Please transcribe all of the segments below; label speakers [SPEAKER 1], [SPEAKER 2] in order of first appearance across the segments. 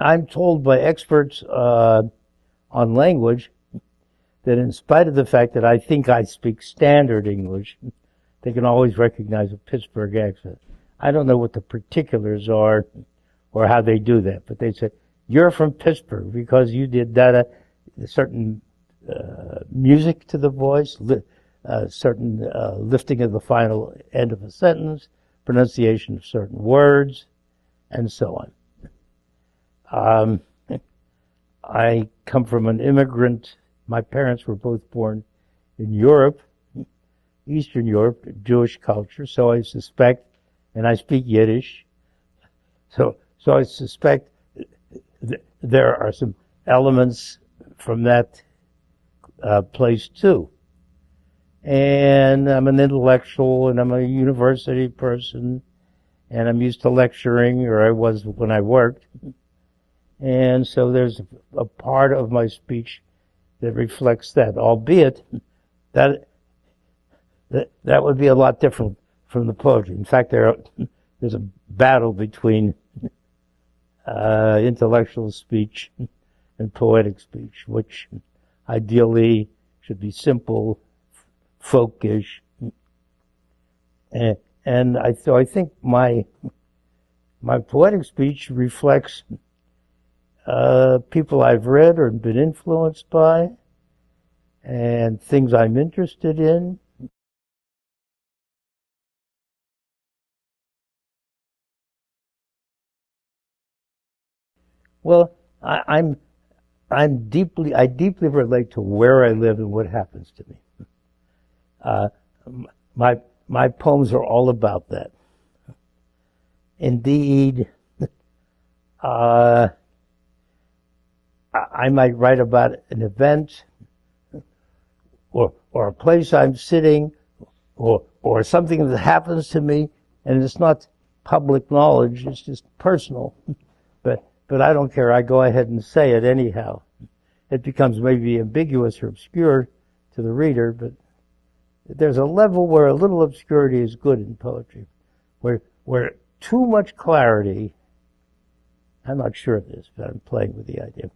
[SPEAKER 1] I'm told by experts on language that in spite of the fact that I think I speak standard English, they can always recognize a Pittsburgh accent. I don't know what the particulars are or how they do that, but they say, you're from Pittsburgh because you did that, certain music to the voice, certain lifting of the final end of a sentence, pronunciation of certain words, and so on. I come from an immigrant. My parents were both born in Europe, Eastern Europe, Jewish culture, so I suspect, and I speak Yiddish, so I suspect there are some elements from that place too. And I'm an intellectual, and I'm a university person, and I'm used to lecturing, or I was when I worked. And so there's a part of my speech that reflects that, albeit that would be a lot different from the poetry. In fact, there's a battle between intellectual speech and poetic speech, which ideally should be simple, folkish, and I think my poetic speech reflects people I've read or been influenced by, and things I'm interested in. Well, I deeply relate to where I live and what happens to me. My poems are all about that. Indeed, I might write about an event, or a place I'm sitting, or something that happens to me, and it's not public knowledge, it's just personal. But I don't care, I go ahead and say it anyhow. It becomes maybe ambiguous or obscure to the reader, but there's a level where a little obscurity is good in poetry, where too much clarity, I'm not sure of this, but I'm playing with the idea,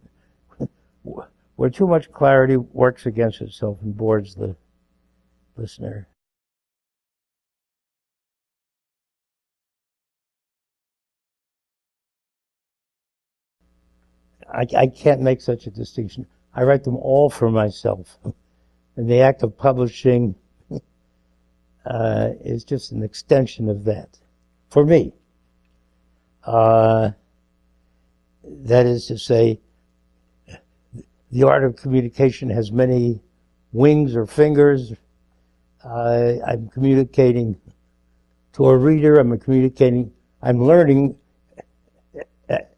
[SPEAKER 1] where too much clarity works against itself and bores the listener. I can't make such a distinction. I write them all for myself. And the act of publishing is just an extension of that. For me. That is to say, the art of communication has many wings or fingers. I'm communicating to a reader. I'm learning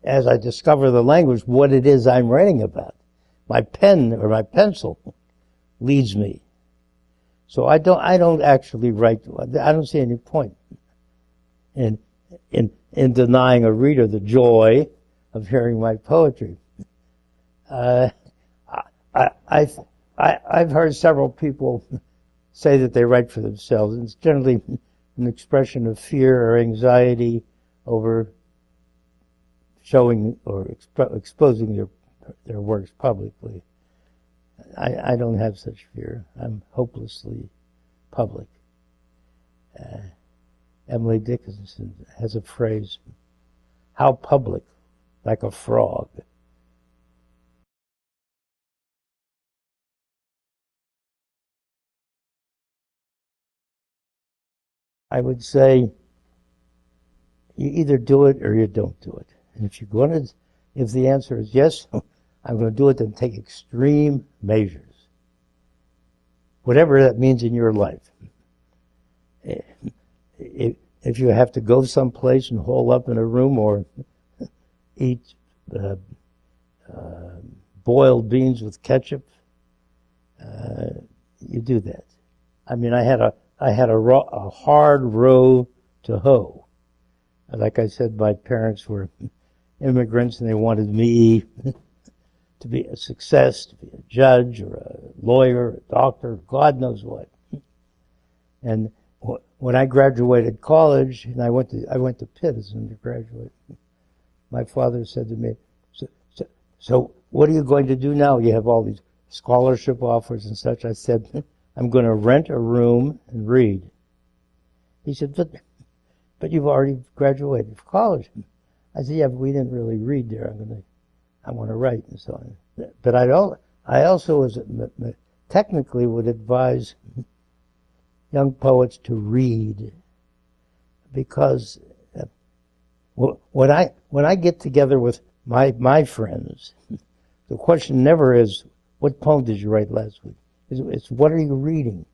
[SPEAKER 1] as I discover the language what it is I'm writing about. My pen or my pencil leads me. So I don't actually write. I don't see any point in denying a reader the joy of hearing my poetry. I've heard several people say that they write for themselves, and it's generally an expression of fear or anxiety over showing or exposing their works publicly. I don't have such fear. I'm hopelessly public. Emily Dickinson has a phrase, how public, like a frog. I would say you either do it or you don't do it. And if the answer is yes, I'm going to do it, then take extreme measures. Whatever that means in your life. If you have to go someplace and hole up in a room or eat boiled beans with ketchup, you do that. I mean, I had a hard row to hoe. Like I said, my parents were immigrants and they wanted me to be a success, to be a judge or a lawyer, a doctor, God knows what. And when I graduated college, and I went to Pitt as an undergraduate, my father said to me, So what are you going to do now? You have all these scholarship offers and such. I said, I'm going to rent a room and read. He said, but you've already graduated from college. I said, yeah, but we didn't really read there. I want to write and so on. But I also technically would advise young poets to read, because when I get together with my friends, the question never is, what poem did you write last week? It's what are you reading?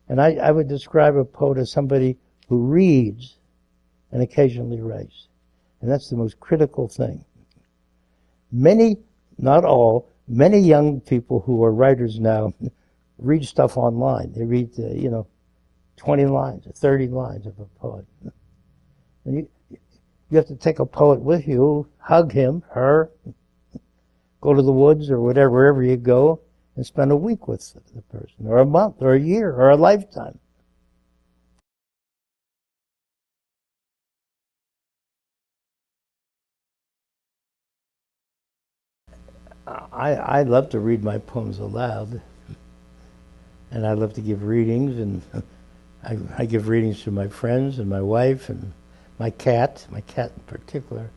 [SPEAKER 1] And I would describe a poet as somebody who reads and occasionally writes. And that's the most critical thing. Many, not all, many young people who are writers now read stuff online. They read, 20 lines or 30 lines of a poet. And you have to take a poet with you, hug him, her, go to the woods or wherever you go, and spend a week with the person, or a month, or a year, or a lifetime. I love to read my poems aloud, and I love to give readings, and I give readings to my friends and my wife and my cat. My cat in particular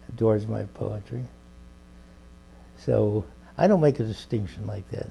[SPEAKER 1] adores my poetry. So I don't make a distinction like that.